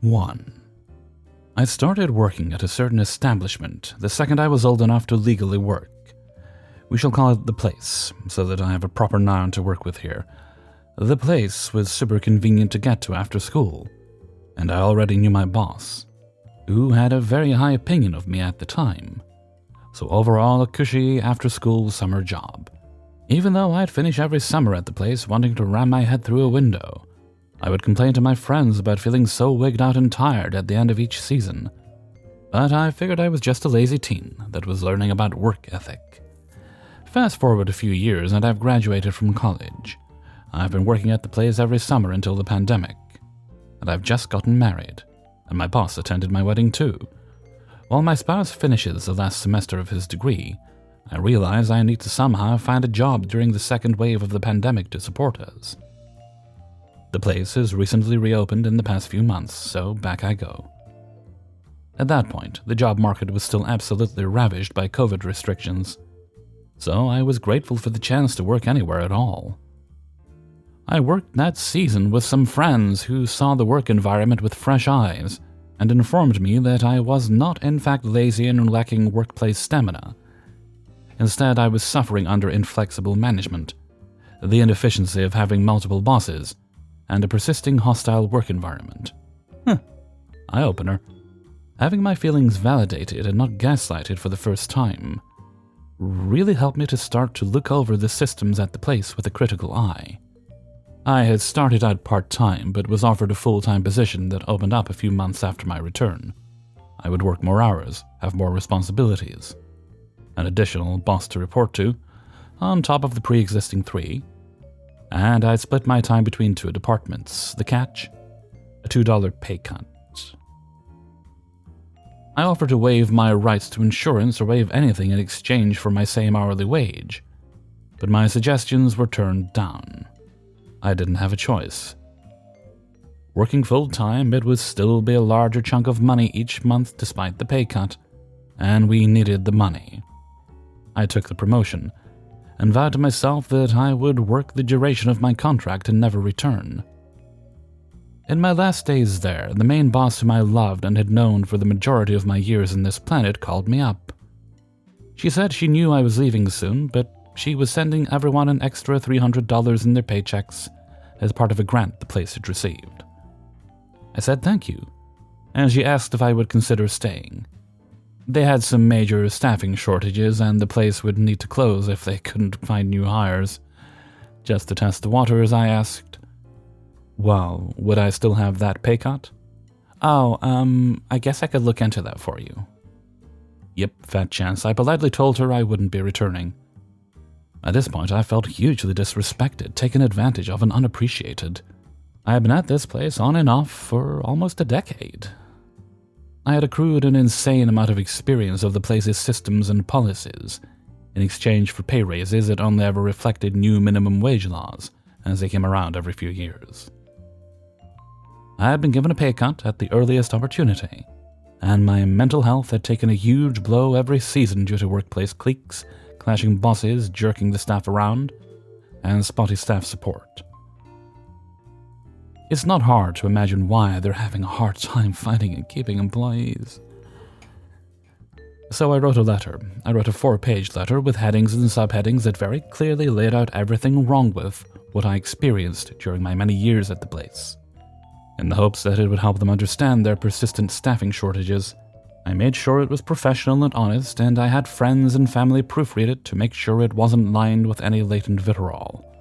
1. I started working at a certain establishment the second I was old enough to legally work. We shall call it The Place, so that I have a proper noun to work with here. The Place was super convenient to get to after school, and I already knew my boss, who had a very high opinion of me at the time. So overall, a cushy after-school summer job. Even though I'd finish every summer at the place wanting to ram my head through a window, I would complain to my friends about feeling so wigged out and tired at the end of each season. But I figured I was just a lazy teen that was learning about work ethic. Fast forward a few years and I've graduated from college. I've been working at the place every summer until the pandemic. And I've just gotten married, and my boss attended my wedding too. While my spouse finishes the last semester of his degree, I realize I need to somehow find a job during the second wave of the pandemic to support us. The place has recently reopened in the past few months, so back I go. At that point, the job market was still absolutely ravaged by COVID restrictions, so I was grateful for the chance to work anywhere at all. I worked that season with some friends who saw the work environment with fresh eyes and informed me that I was not in fact lazy and lacking workplace stamina. Instead, I was suffering under inflexible management, the inefficiency of having multiple bosses, and a persisting hostile work environment. Eye-opener. Having my feelings validated and not gaslighted for the first time really helped me to start to look over the systems at the place with a critical eye. I had started out part-time, but was offered a full-time position that opened up a few months after my return. I would work more hours, have more responsibilities, an additional boss to report to, on top of the pre-existing 3, and I'd split my time between 2 departments. The catch? A $2 pay cut. I offered to waive my rights to insurance or waive anything in exchange for my same hourly wage, but my suggestions were turned down. I didn't have a choice. Working full-time, it would still be a larger chunk of money each month despite the pay cut, and we needed the money. I took the promotion, and vowed to myself that I would work the duration of my contract and never return. In my last days there, the main boss whom I loved and had known for the majority of my years in this planet called me up. She said she knew I was leaving soon, but she was sending everyone an extra $300 in their paychecks as part of a grant the place had received. I said thank you, and she asked if I would consider staying. They had some major staffing shortages, and the place would need to close if they couldn't find new hires. Just to test the waters, I asked, well, would I still have that pay cut? Oh, I guess I could look into that for you. Yep, fat chance. I politely told her I wouldn't be returning. At this point, I felt hugely disrespected, taken advantage of, and unappreciated. I had been at this place on and off for almost a decade. I had accrued an insane amount of experience of the place's systems and policies, in exchange for pay raises that only ever reflected new minimum wage laws, as they came around every few years. I had been given a pay cut at the earliest opportunity, and my mental health had taken a huge blow every season due to workplace cliques, clashing bosses, jerking the staff around, and spotty staff support. It's not hard to imagine why they're having a hard time finding and keeping employees. So I wrote a letter. I wrote a 4-page letter with headings and subheadings that very clearly laid out everything wrong with what I experienced during my many years at the place. In the hopes that it would help them understand their persistent staffing shortages, I made sure it was professional and honest, and I had friends and family proofread it to make sure it wasn't lined with any latent vitriol.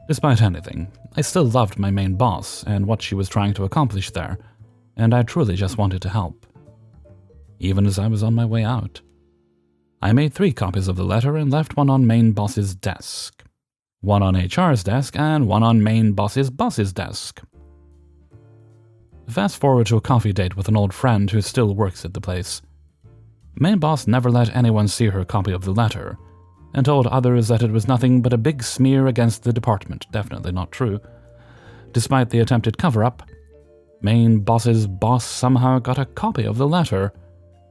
Despite anything, I still loved my main boss and what she was trying to accomplish there, and I truly just wanted to help. Even as I was on my way out, I made 3 copies of the letter and left one on main boss's desk, one on HR's desk, and one on main boss's desk. Fast forward to a coffee date with an old friend who still works at the place. Main boss never let anyone see her copy of the letter, and told others that it was nothing but a big smear against the department. Definitely not true. Despite the attempted cover-up, main boss's boss somehow got a copy of the letter.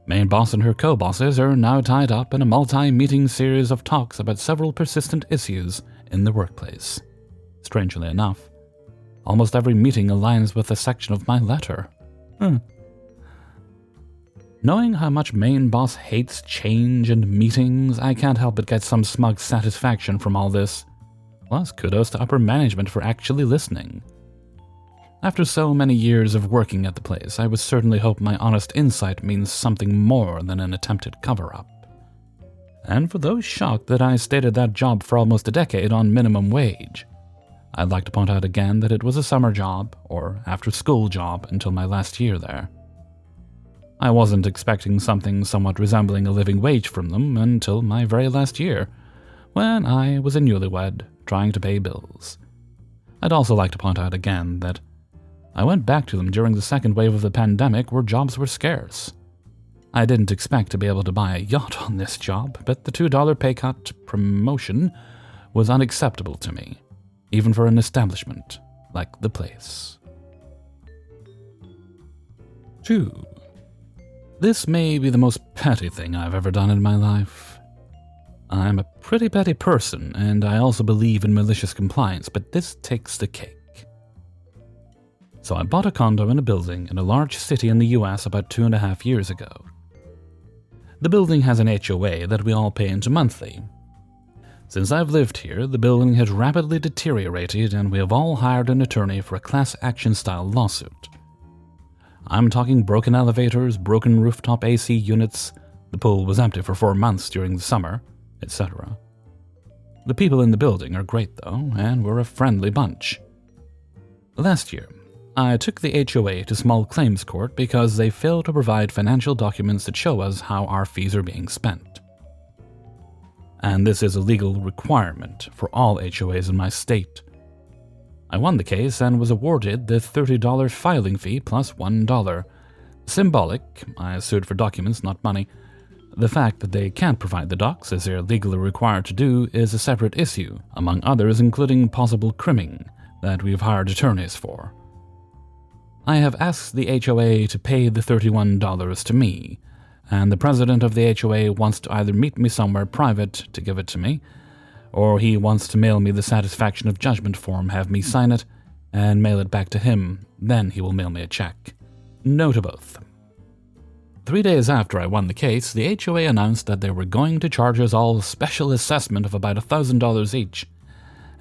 Main boss and her co-bosses are now tied up in a multi-meeting series of talks about several persistent issues in the workplace. Strangely enough, almost every meeting aligns with a section of my letter. Knowing how much main boss hates change and meetings, I can't help but get some smug satisfaction from all this. Plus, kudos to upper management for actually listening. After so many years of working at the place, I would certainly hope my honest insight means something more than an attempted cover-up. And for those shocked that I stayed at that job for almost a decade on minimum wage, I'd like to point out again that it was a summer job, or after-school job, until my last year there. I wasn't expecting something somewhat resembling a living wage from them until my very last year, when I was a newlywed trying to pay bills. I'd also like to point out again that I went back to them during the second wave of the pandemic where jobs were scarce. I didn't expect to be able to buy a yacht on this job, but the $2 pay cut promotion was unacceptable to me, even for an establishment like the place. 2. This may be the most petty thing I've ever done in my life. I'm a pretty petty person, and I also believe in malicious compliance, but this takes the cake. So I bought a condo in a building in a large city in the US about 2.5 years ago. The building has an HOA that we all pay into monthly. Since I've lived here, the building has rapidly deteriorated, and we have all hired an attorney for a class action style lawsuit. I'm talking broken elevators, broken rooftop AC units, the pool was empty for 4 months during the summer, etc. The people in the building are great though, and we're a friendly bunch. Last year, I took the HOA to small claims court because they failed to provide financial documents that show us how our fees are being spent. And this is a legal requirement for all HOAs in my state. I won the case and was awarded the $30 filing fee plus $1. Symbolic, I sued for documents, not money. The fact that they can't provide the docs, as they're legally required to do, is a separate issue, among others including possible crimming that we've hired attorneys for. I have asked the HOA to pay the $31 to me, and the president of the HOA wants to either meet me somewhere private to give it to me, or he wants to mail me the satisfaction of judgment form, have me sign it, and mail it back to him, then he will mail me a check. No to both. 3 days after I won the case, the HOA announced that they were going to charge us all a special assessment of about $1,000 each,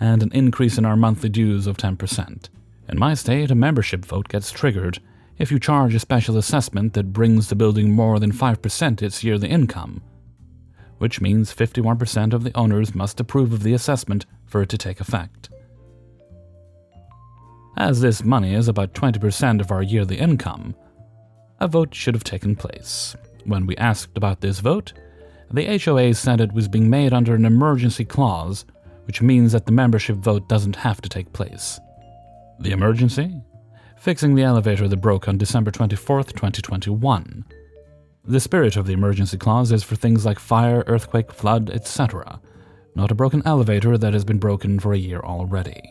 and an increase in our monthly dues of 10%. In my state, a membership vote gets triggered if you charge a special assessment that brings the building more than 5% its yearly income, which means 51% of the owners must approve of the assessment for it to take effect. As this money is about 20% of our yearly income, a vote should have taken place. When we asked about this vote, the HOA said it was being made under an emergency clause, which means that the membership vote doesn't have to take place. The emergency? Fixing the elevator that broke on December 24th, 2021. The spirit of the emergency clause is for things like fire, earthquake, flood, etc., not a broken elevator that has been broken for a year already.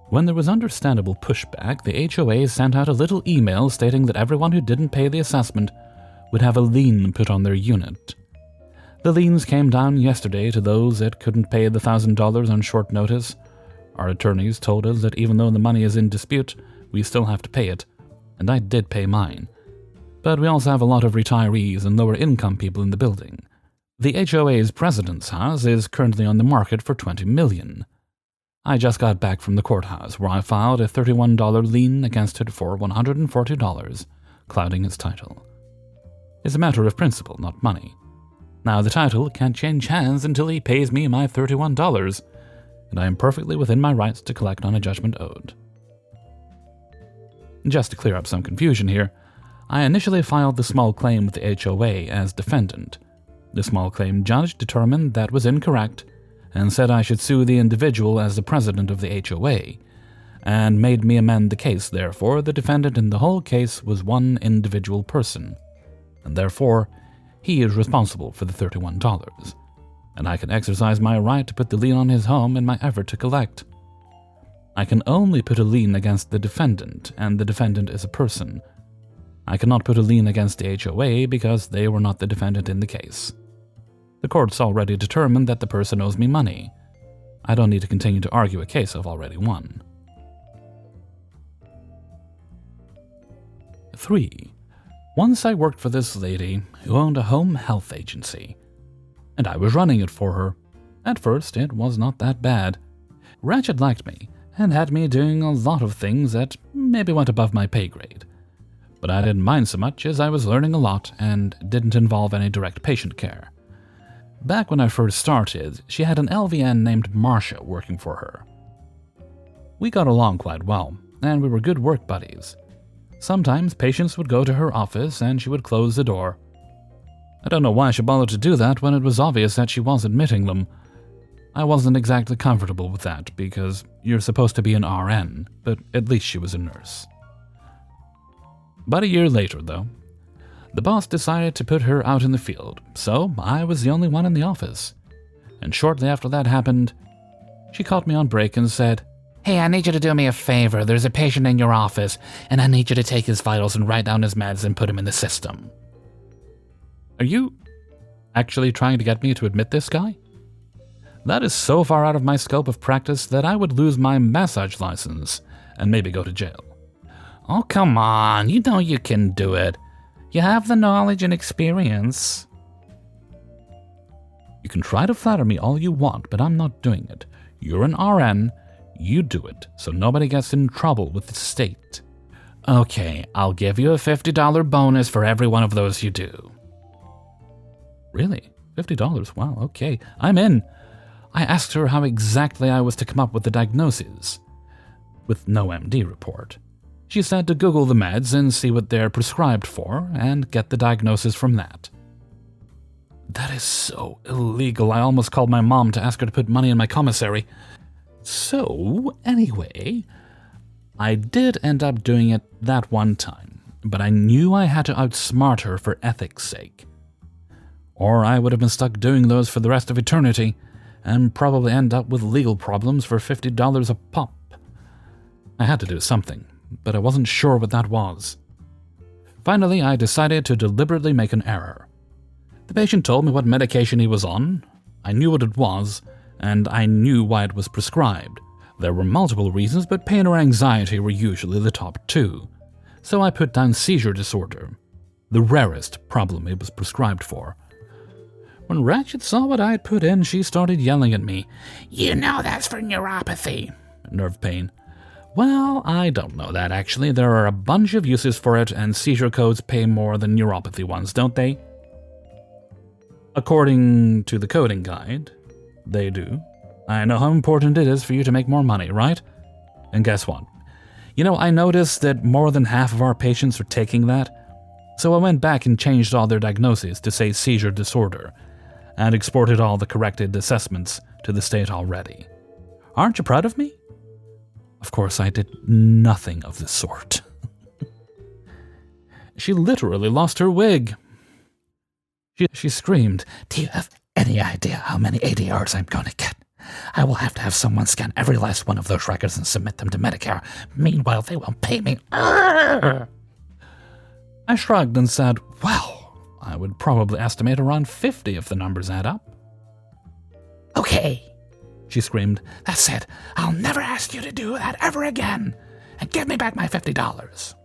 When there was understandable pushback, the HOA sent out a little email stating that everyone who didn't pay the assessment would have a lien put on their unit. The liens came down yesterday to those that couldn't pay the $1,000 on short notice. Our attorneys told us that even though the money is in dispute, we still have to pay it, and I did pay mine. But we also have a lot of retirees and lower income people in the building. The HOA's president's house is currently on the market for $20 million. I just got back from the courthouse where I filed a $31 lien against it for $140, clouding its title. It's a matter of principle, not money. Now the title can't change hands until he pays me my $31, and I am perfectly within my rights to collect on a judgment owed. Just to clear up some confusion here, I initially filed the small claim with the HOA as defendant. The small claim judge determined that was incorrect and said I should sue the individual as the president of the HOA, and made me amend the case. Therefore, the defendant in the whole case was one individual person, and therefore, he is responsible for the $31, and I can exercise my right to put the lien on his home in my effort to collect. I can only put a lien against the defendant, and the defendant is a person. I cannot put a lien against the HOA because they were not the defendant in the case. The court's already determined that the person owes me money. I don't need to continue to argue a case I've already won. 3. Once I worked for this lady who owned a home health agency, and I was running it for her. At first, it was not that bad. Ratchet liked me and had me doing a lot of things that maybe went above my pay grade. But I didn't mind so much as I was learning a lot and didn't involve any direct patient care. Back when I first started, she had an LVN named Marcia working for her. We got along quite well, and we were good work buddies. Sometimes patients would go to her office and she would close the door. I don't know why she bothered to do that when it was obvious that she was admitting them. I wasn't exactly comfortable with that because you're supposed to be an RN, but at least she was a nurse. About a year later, though, the boss decided to put her out in the field, so I was the only one in the office. And shortly after that happened, she caught me on break and said, "Hey, I need you to do me a favor. There's a patient in your office, and I need you to take his vitals and write down his meds and put him in the system." Are you actually trying to get me to admit this guy? That is so far out of my scope of practice that I would lose my massage license and maybe go to jail. Oh, come on. You know you can do it. You have the knowledge and experience. You can try to flatter me all you want, but I'm not doing it. You're an RN. You do it, so nobody gets in trouble with the state. Okay, I'll give you a $50 bonus for every one of those you do. Really? $50? Wow, okay. I'm in. I asked her how exactly I was to come up with the diagnosis, with no MD report. She said to Google the meds and see what they're prescribed for, and get the diagnosis from that. That is so illegal. I almost called my mom to ask her to put money in my commissary. So, anyway, I did end up doing it that one time, but I knew I had to outsmart her for ethics' sake. Or I would have been stuck doing those for the rest of eternity, and probably end up with legal problems for $50 a pop. I had to do something, but I wasn't sure what that was. Finally, I decided to deliberately make an error. The patient told me what medication he was on, I knew what it was, and I knew why it was prescribed. There were multiple reasons, but pain or anxiety were usually the top two. So I put down seizure disorder, the rarest problem it was prescribed for. When Ratchet saw what I had put in, she started yelling at me. "You know that's for neuropathy." Nerve pain. Well, I don't know that actually. There are a bunch of uses for it, and seizure codes pay more than neuropathy ones, don't they? According to the coding guide, they do. I know how important it is for you to make more money, right? And guess what? You know, I noticed that more than half of our patients are taking that, so I went back and changed all their diagnoses to say seizure disorder, and exported all the corrected assessments to the state already. Aren't you proud of me? Of course, I did nothing of the sort. She literally lost her wig. She screamed, "Do you have any idea how many ADRs I'm going to get? I will have to have someone scan every last one of those records and submit them to Medicare. Meanwhile, they won't pay me." Arrgh! I shrugged and said, "Well, I would probably estimate around 50 if the numbers add up." "Okay," she screamed. "That's it. I'll never ask you to do that ever again. And give me back my $50.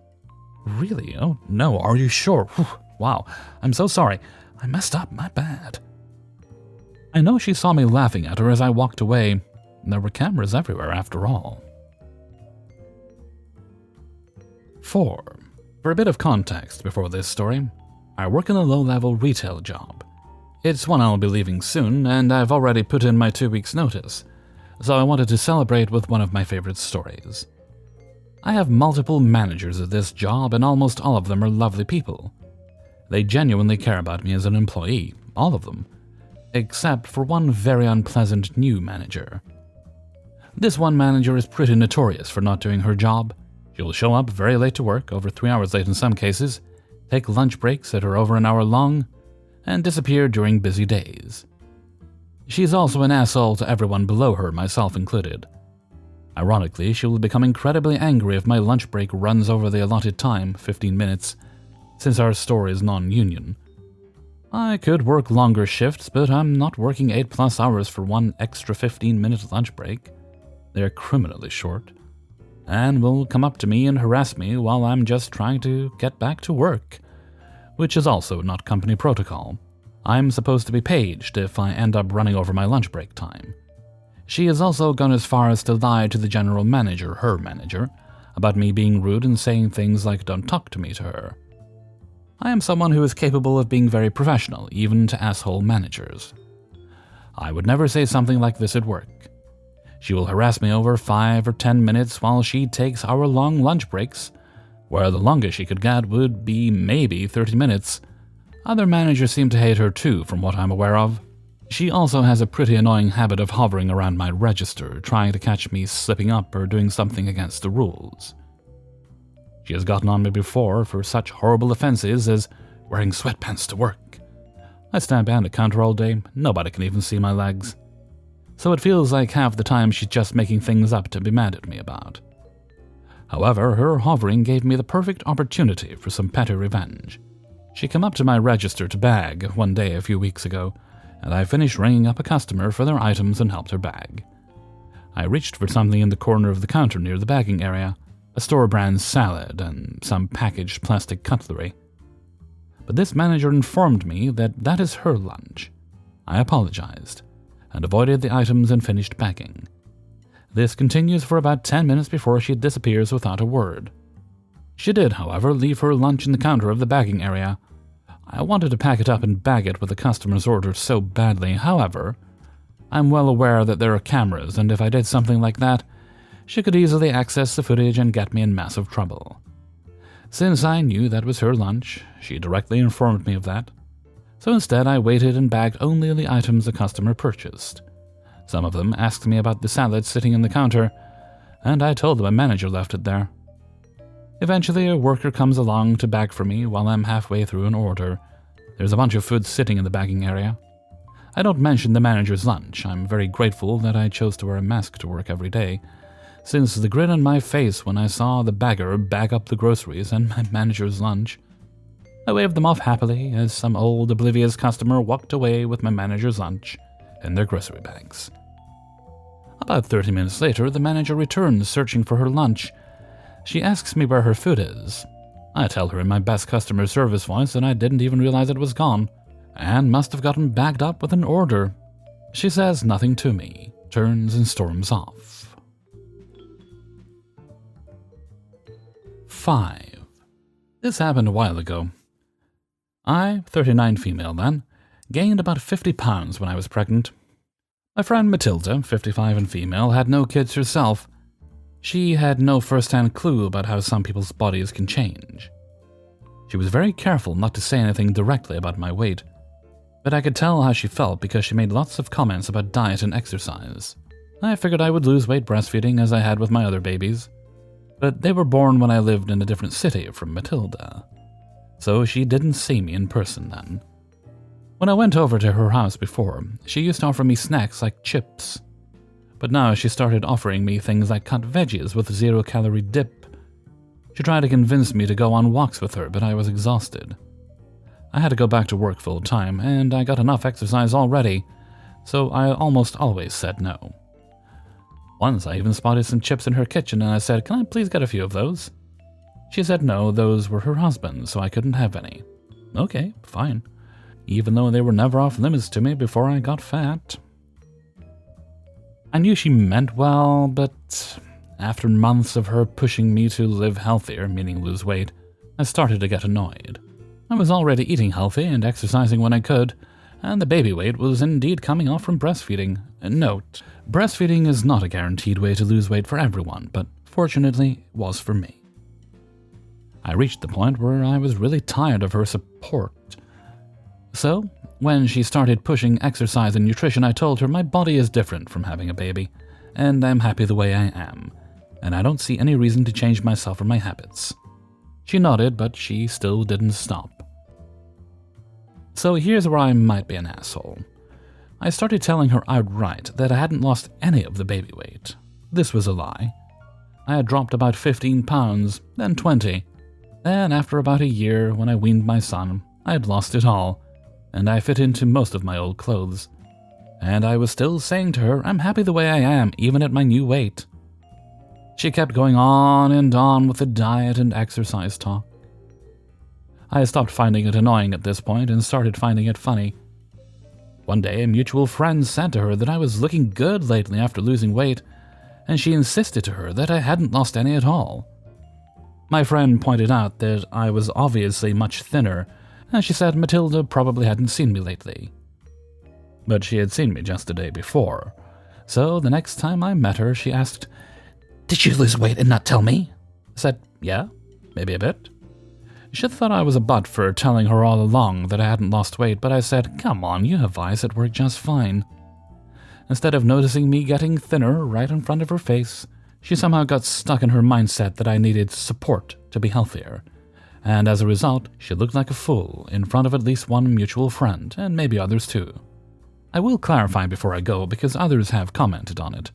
"Really? Oh, no. Are you sure? Whew. Wow. I'm so sorry. I messed up. My bad." I know she saw me laughing at her as I walked away. There were cameras everywhere, after all. 4. For a bit of context before this story, I work in a low-level retail job. It's one I'll be leaving soon, and I've already put in my 2 weeks' notice, so I wanted to celebrate with one of my favorite stories. I have multiple managers at this job, and almost all of them are lovely people. They genuinely care about me as an employee, all of them, except for one very unpleasant new manager. This one manager is pretty notorious for not doing her job. She'll show up very late to work, over 3 hours late in some cases, take lunch breaks that are over an hour long, and disappear during busy days. She's also an asshole to everyone below her, myself included. Ironically, she will become incredibly angry if my lunch break runs over the allotted time, 15 minutes, since our store is non-union. I could work longer shifts, but I'm not working 8+ hours for one extra 15-minute lunch break. They're criminally short. and will come up to me and harass me while I'm just trying to get back to work, which is also not company protocol. I'm supposed to be paged if I end up running over my lunch break time. She has also gone as far as to lie to the general manager, her manager, about me being rude and saying things like "don't talk to me" to her. I am someone who is capable of being very professional, even to asshole managers. I would never say something like this at work. She will harass me over 5 or 10 minutes while she takes hour-long lunch breaks, where the longest she could get would be maybe 30 minutes. Other managers seem to hate her too, from what I'm aware of. She also has a pretty annoying habit of hovering around my register, trying to catch me slipping up or doing something against the rules. She has gotten on me before for such horrible offenses as wearing sweatpants to work. I stand behind a counter all day, nobody can even see my legs. So it feels like half the time she's just making things up to be mad at me about. However, her hovering gave me the perfect opportunity for some petty revenge. She came up to my register to bag one day a few weeks ago, and I finished ringing up a customer for their items and helped her bag. I reached for something in the corner of the counter near the bagging area, a store-brand salad and some packaged plastic cutlery. But this manager informed me that that is her lunch. I apologized, and avoided the items and finished bagging. This continues for about 10 minutes before she disappears without a word. She did, however, leave her lunch in the counter of the bagging area. I wanted to pack it up and bag it with the customer's order so badly. However, I'm well aware that there are cameras, and if I did something like that, she could easily access the footage and get me in massive trouble. Since I knew that was her lunch, she directly informed me of that. So instead, I waited and bagged only the items the customer purchased. Some of them asked me about the salad sitting in the counter, and I told them a manager left it there. Eventually, a worker comes along to bag for me while I'm halfway through an order. There's a bunch of food sitting in the bagging area. I don't mention the manager's lunch. I'm very grateful that I chose to wear a mask to work every day, since the grin on my face when I saw the bagger bag up the groceries and my manager's lunch. I waved them off happily as some old, oblivious customer walked away with my manager's lunch and their grocery bags. About 30 minutes later, the manager returns searching for her lunch. She asks me where her food is. I tell her in my best customer service voice that I didn't even realize it was gone, and must have gotten bagged up with an order. She says nothing to me, turns and storms off. 5. This happened a while ago. I, 39 female then, gained about 50 pounds when I was pregnant. My friend Matilda, 55 and female, had no kids herself. She had no first-hand clue about how some people's bodies can change. She was very careful not to say anything directly about my weight, but I could tell how she felt because she made lots of comments about diet and exercise. I figured I would lose weight breastfeeding as I had with my other babies, but they were born when I lived in a different city from Matilda, so she didn't see me in person then. When I went over to her house before, she used to offer me snacks like chips, but now she started offering me things like cut veggies with 0-calorie dip. She tried to convince me to go on walks with her, but I was exhausted. I had to go back to work full time, and I got enough exercise already, so I almost always said no. Once I even spotted some chips in her kitchen and I said, "Can I please get a few of those?" She said no, those were her husband's, so I couldn't have any. Okay, fine. Even though they were never off limits to me before I got fat. I knew she meant well, but after months of her pushing me to live healthier, meaning lose weight, I started to get annoyed. I was already eating healthy and exercising when I could, and the baby weight was indeed coming off from breastfeeding. Note, breastfeeding is not a guaranteed way to lose weight for everyone, but fortunately it was for me. I reached the point where I was really tired of her support. So, when she started pushing exercise and nutrition, I told her my body is different from having a baby, and I'm happy the way I am, and I don't see any reason to change myself or my habits. She nodded, but she still didn't stop. So here's where I might be an asshole. I started telling her outright that I hadn't lost any of the baby weight. This was a lie. I had dropped about 15 pounds, then 20. Then after about a year, when I weaned my son, I had lost it all, and I fit into most of my old clothes. And I was still saying to her, I'm happy the way I am, even at my new weight. She kept going on and on with the diet and exercise talk. I stopped finding it annoying at this point and started finding it funny. One day, a mutual friend said to her that I was looking good lately after losing weight, and she insisted to her that I hadn't lost any at all. My friend pointed out that I was obviously much thinner, and she said Matilda probably hadn't seen me lately. But she had seen me just the day before, so the next time I met her, she asked, "Did you lose weight and not tell me?" I said, "Yeah, maybe a bit." She thought I was a butt for telling her all along that I hadn't lost weight, but I said, "Come on, you have eyes that work just fine." Instead of noticing me getting thinner right in front of her face, she somehow got stuck in her mindset that I needed support to be healthier. And as a result, she looked like a fool in front of at least one mutual friend, and maybe others too. I will clarify before I go, because others have commented on it.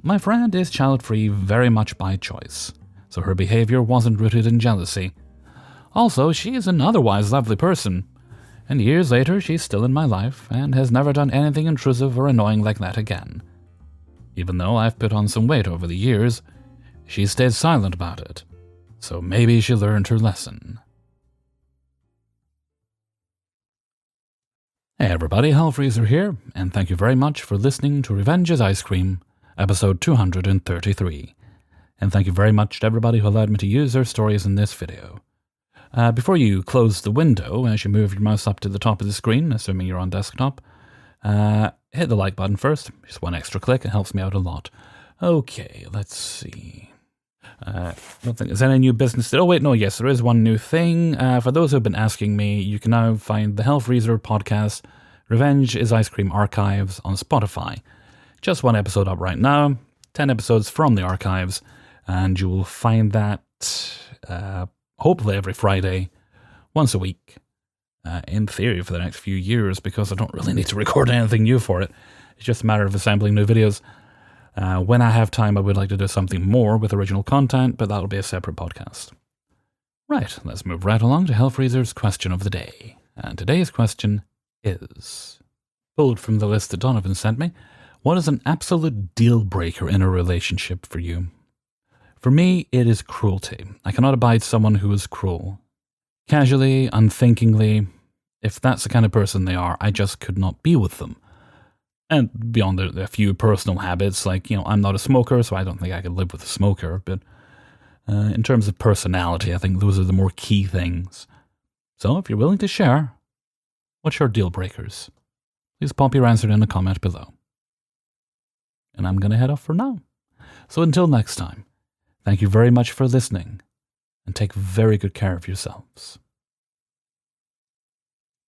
My friend is child-free very much by choice, so her behavior wasn't rooted in jealousy. Also, she is an otherwise lovely person, and years later she's still in my life and has never done anything intrusive or annoying like that again. Even though I've put on some weight over the years, she stayed silent about it, so maybe she learned her lesson. Hey everybody, Hellfreezer here, and thank you very much for listening to Revenge is Ice Cream, episode 233. And thank you very much to everybody who allowed me to use their stories in this video. Before you close the window, as you move your mouse up to the top of the screen, assuming you're on desktop, hit the like button first. Just one extra click, it helps me out a lot. Okay, let's see. I don't think there's any new business. Oh wait, no, yes, there is one new thing. For those who have been asking me, you can now find the Hellfreezer podcast, Revenge is Ice Cream Archives, on Spotify. Just one episode up right now, 10 episodes from the archives, and you will find that hopefully every Friday, once a week, in theory for the next few years, because I don't really need to record anything new for it. It's just a matter of assembling new videos. When I have time, I would like to do something more with original content, but that'll be a separate podcast. Right, let's move right along to Hellfreezer's question of the day. And today's question is, pulled from the list that Donovan sent me, what is an absolute deal breaker in a relationship for you? For me, it is cruelty. I cannot abide someone who is cruel. Casually, unthinkingly, if that's the kind of person they are, I just could not be with them. And beyond a few personal habits, like, I'm not a smoker, so I don't think I could live with a smoker, but in terms of personality, I think those are the more key things. So if you're willing to share, what's your deal breakers? Please pop your answer in a comment below. And I'm going to head off for now. So until next time, thank you very much for listening, and take very good care of yourselves.